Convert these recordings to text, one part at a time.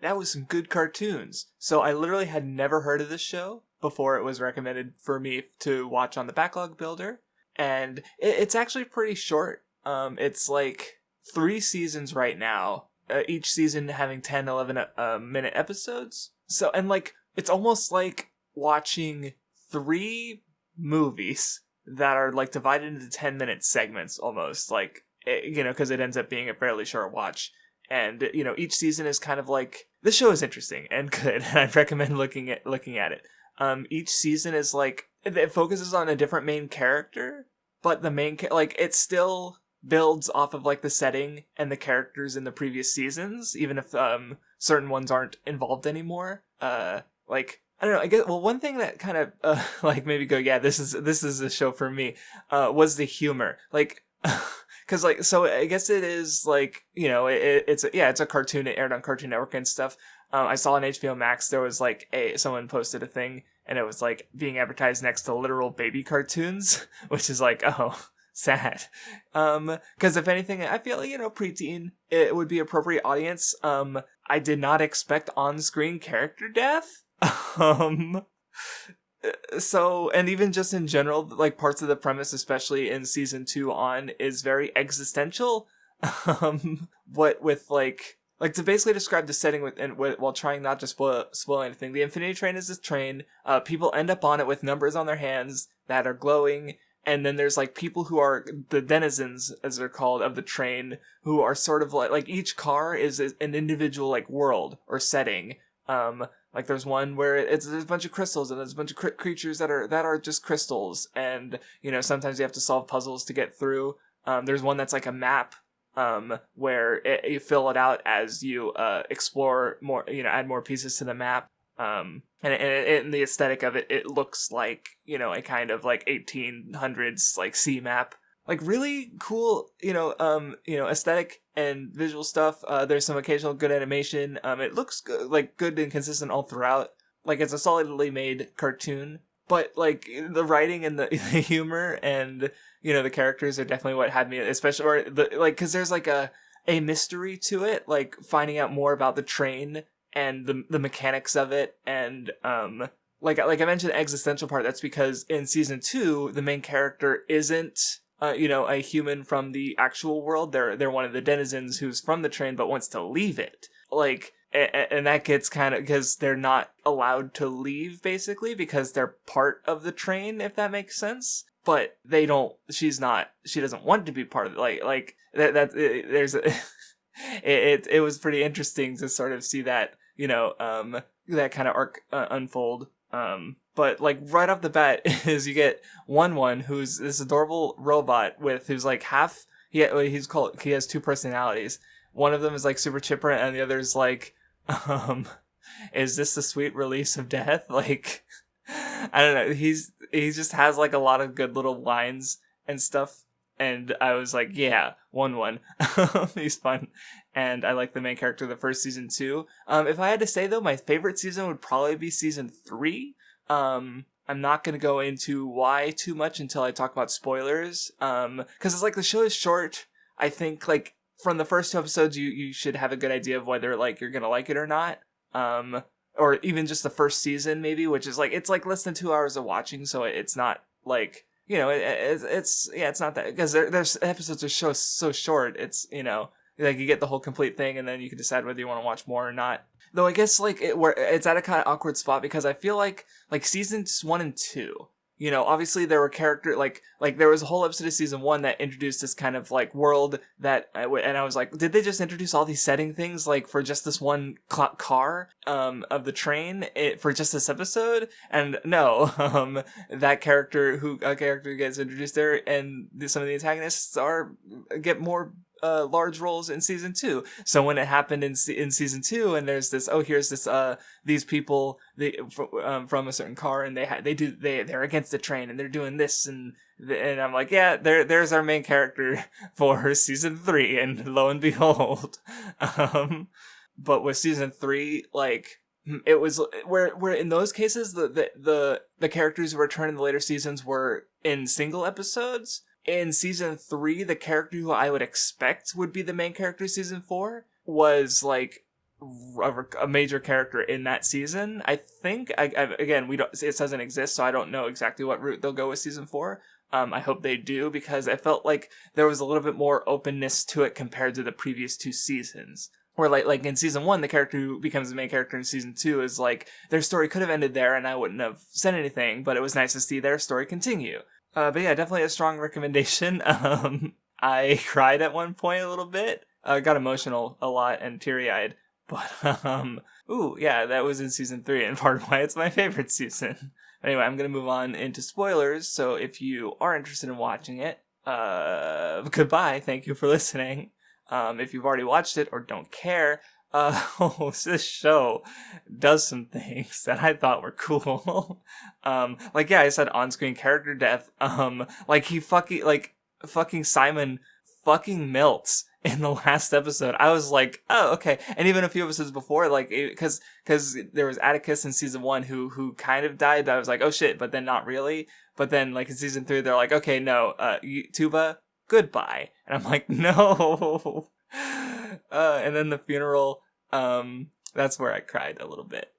that was some good cartoons. So I literally had never heard of this show before it was recommended for me to watch on the Backlog Builder. And it's actually pretty short. It's like 3 seasons right now, each season having 10, 11 minute episodes. So, and like, it's almost like watching 3 movies that are like divided into 10-minute segments almost. Like, because it ends up being a fairly short watch. And, each season is kind of like, this show is interesting and good, and I'd recommend looking at it. Each season is like, it focuses on a different main character, but the it still builds off of like the setting and the characters in the previous seasons, even if certain ones aren't involved anymore. I don't know. I guess one thing that kind of like maybe go, yeah, this is a show for me, was the humor. Like, because like, so I guess it is like, it's a cartoon. It aired on Cartoon Network and stuff. I saw on HBO Max there was like someone posted a thing and it was like being advertised next to literal baby cartoons, which is like, oh, sad. Because if anything, I feel like, preteen, it would be appropriate audience. I did not expect on-screen character death. So, and even just in general, like parts of the premise, especially in season 2 on, is very existential. What with like to basically describe the setting while trying not to spoil anything. The Infinity Train is this train. People end up on it with numbers on their hands that are glowing. And then there's like people who are the denizens, as they're called, of the train, who are sort of like each car is an individual like world or setting. Like there's one where there's a bunch of crystals and there's a bunch of creatures that are just crystals, and sometimes you have to solve puzzles to get through. There's one that's like a map, where you fill it out as you explore more, add more pieces to the map. And the aesthetic of it, it looks like, a kind of like 1800s like sea map. Like really cool, aesthetic and visual stuff. There's some occasional good animation. It looks good and consistent all throughout. Like it's a solidly made cartoon, but like the writing and the humor and the characters are definitely what had me, especially because there's like a mystery to it, like finding out more about the train and the mechanics of it, and like I mentioned the existential part. That's because in season 2 the main character isn't a human from the actual world. They're one of the denizens who's from the train but wants to leave it. Like, and that gets kind of, because they're not allowed to leave basically because they're part of the train, if that makes sense. But they don't. She doesn't want to be part of it. Like that. There's it was pretty interesting to sort of see that that kind of arc unfold. But like right off the bat is you get one who's this adorable robot who's like half he has 2 personalities. One of them is like super chipper and the other is like is this the sweet release of death? Like I don't know. He just has like a lot of good little lines and stuff. And I was like, yeah, one. He's fun. And I like the main character of the first season too. If I had to say though, my favorite season would probably be season 3. I'm not going to go into why too much until I talk about spoilers. Cause it's like the show is short. I think like from the first 2 episodes, you should have a good idea of whether like you're going to like it or not. Or even just the first season maybe, which is like, it's like less than 2 hours of watching. So it's not like, it's not that, because there's episodes are so short. It's, like you get the whole complete thing and then you can decide whether you want to watch more or not. Though I guess like it's at a kind of awkward spot because I feel like seasons 1 and 2, obviously there were like there was a whole episode of season 1 that introduced this kind of like world and I was like, did they just introduce all these setting things like for just this one car of the train for just this episode? And no, that character gets introduced there, and some of the antagonists get more large roles in season 2. So when it happened in season 2, and there's this, here's this these people from a certain car, and they're against the train, and they're doing this, and I'm like, yeah, there's our main character for season 3, and lo and behold, but with season 3, like it was where in those cases the characters who return in the later seasons were in single episodes. In season 3, the character who I would expect would be the main character of season 4 was like a major character in that season. I think again, we don't, it doesn't exist, so I don't know exactly what route they'll go with season 4. I hope they do, because I felt like there was a little bit more openness to it compared to the previous 2 seasons. Where like in season 1, the character who becomes the main character in season 2 is like, their story could have ended there and I wouldn't have said anything, but it was nice to see their story continue. But yeah, definitely a strong recommendation. I cried at one point a little bit. Got emotional a lot and teary-eyed. But, ooh, yeah, that was in season 3, and part of why it's my favorite season. Anyway, I'm gonna move on into spoilers, so if you are interested in watching it, goodbye, thank you for listening. If you've already watched it or don't care, this show does some things that I thought were cool. Like, yeah, I said on-screen character death. Like, fucking Simon fucking melts in the last episode. I was like, oh, okay. And even a few episodes before, like, because there was Atticus in season 1 who kind of died. I was like, oh shit, but then not really. But then, like, in season 3, they're like, okay, no, Tuba, goodbye. And I'm like, no. And then the funeral, that's where I cried a little bit.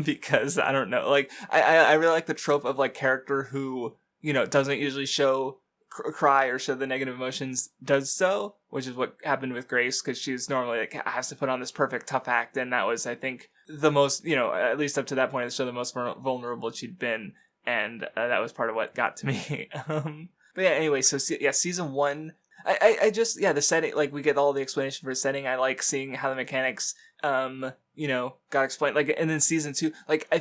Because I don't know, like, I really like the trope of, like, character who, you know, doesn't usually show cry or show the negative emotions, does so, which is what happened with Grace, because she's normally like has to put on this perfect tough act, and that was, I think, the most, you know, at least up to that point of the show, the most vulnerable she'd been, and that was part of what got to me. But yeah, anyway, so yeah, season 1, I just, yeah, the setting, like, we get all the explanation for the setting. I like seeing how the mechanics, you know, got explained, like, and then season 2, like,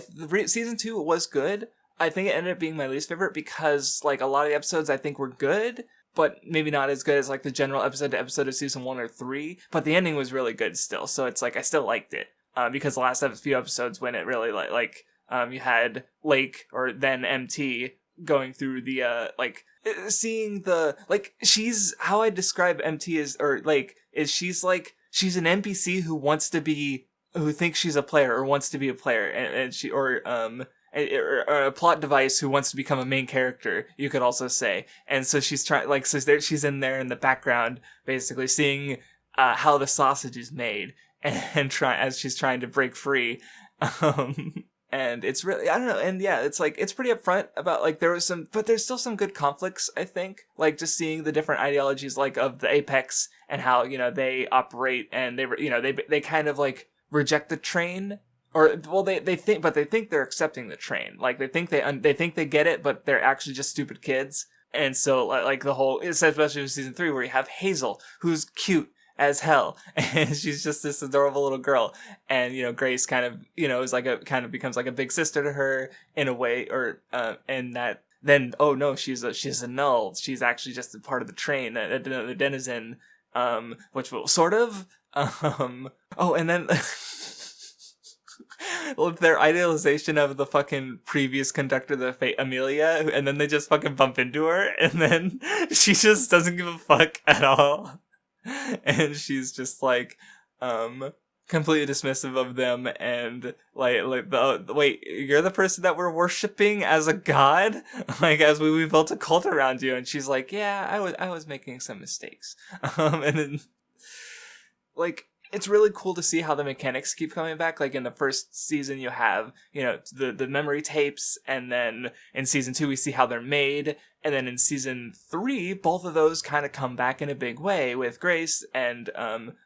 season 2 was good. I think it ended up being my least favorite because, like, a lot of the episodes I think were good, but maybe not as good as, like, the general episode to episode of season 1 or 3, but the ending was really good still, so it's like, I still liked it, because the last few episodes when it really, you had Lake, or then MT, going through the, like, seeing the, like, she's, how I describe MT is, or, like, is she's an NPC who thinks she's a player, or wants to be a player, and she, or a plot device who wants to become a main character, you could also say. And so she's trying, like, so she's in there in the background, basically seeing how the sausage is made, and as she's trying to break free. And it's really, I don't know, and yeah, it's like, it's pretty upfront about, like, there's still some good conflicts, I think, like, just seeing the different ideologies, like, of the Apex, and how, you know, they operate, and they, you know, they kind of, like, reject the train. Or, well, they think they're accepting the train. Like, they think they get it, but they're actually just stupid kids. And so, like, the whole, especially in season 3, where you have Hazel, who's cute as hell, and she's just this adorable little girl. And, you know, Grace kind of, you know, becomes like a big sister to her in a way, or, and that, then, oh no, she's a null. She's actually just a part of the train, a denizen, which will sort of, oh, and then, well, their idealization of the fucking previous conductor, the Fate Amelia, and then they just fucking bump into her, and then she just doesn't give a fuck at all. And she's just like, completely dismissive of them, and wait, you're the person that we're worshipping as a god? Like, as we built a cult around you, and she's like, yeah, I was making some mistakes. And then, like, it's really cool to see how the mechanics keep coming back. Like, in the first season, you have, you know, the memory tapes, and then in season 2, we see how they're made, and then in season 3, both of those kind of come back in a big way, with Grace and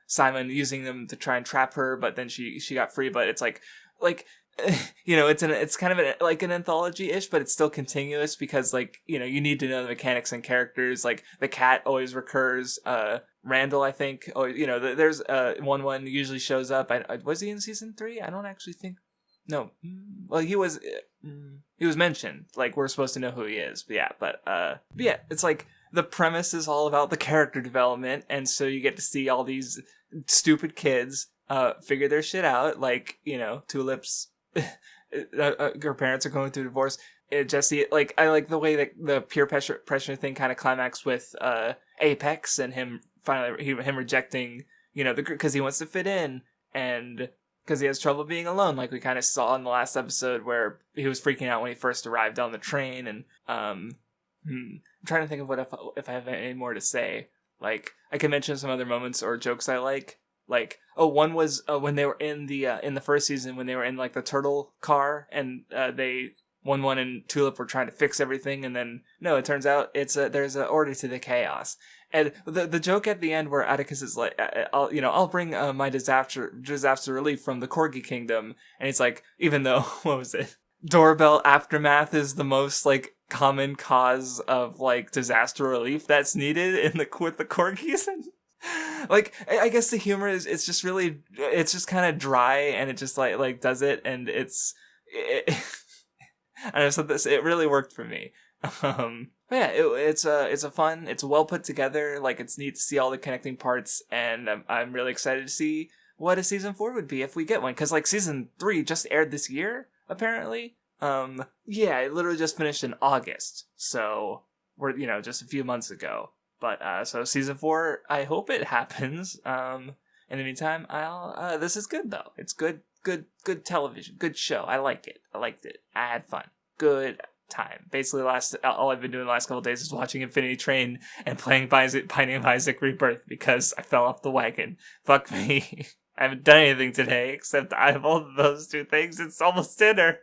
Simon using them to try and trap her, but then she got free. But it's like, you know, it's kind of like an anthology-ish, but it's still continuous, because, like, you know, you need to know the mechanics and characters. Like, the cat always recurs. Randall, I think, you know, there's one usually shows up. Was he in season 3? I don't actually think. No. Well, he was mentioned. Like, we're supposed to know who he is. But yeah, it's like, the premise is all about the character development, and so you get to see all these stupid kids figure their shit out. Like, you know, Tulip's her parents are going through divorce. Jesse, like, I like the way that the peer pressure thing kind of climaxed with Apex, and him rejecting, you know, because he wants to fit in, and because he has trouble being alone, like we kind of saw in the last episode, where he was freaking out when he first arrived on the train. And I'm trying to think of if I have any more to say. Like, I can mention some other moments or jokes I like. Like, one was when they were in the first season, when they were in like the turtle car, and they one and Tulip were trying to fix everything, and then no, it turns out there's an order to the chaos. And the joke at the end where Atticus is like, I'll bring my disaster relief from the Corgi Kingdom, and it's like, even though what was it? Doorbell aftermath is the most like common cause of like disaster relief that's needed in the with the corgis. Like, I guess the humor is it's just kind of dry, and it just like does it, and I know, so it really worked for me. But yeah, it's a well put together. Like, it's neat to see all the connecting parts, and I'm really excited to see what a season 4 would be if we get one. Because like season 3 just aired this year, apparently. Yeah, it literally just finished in August, so we're just a few months ago. But so season 4, I hope it happens. In the meantime, this is good though. It's good television, good show. I like it. I liked it. I had fun. Good time. Basically, all I've been doing the last couple of days is watching Infinity Train and playing Binding of Isaac Rebirth because I fell off the wagon. Fuck me. I haven't done anything today except I have all of those two things. It's almost dinner.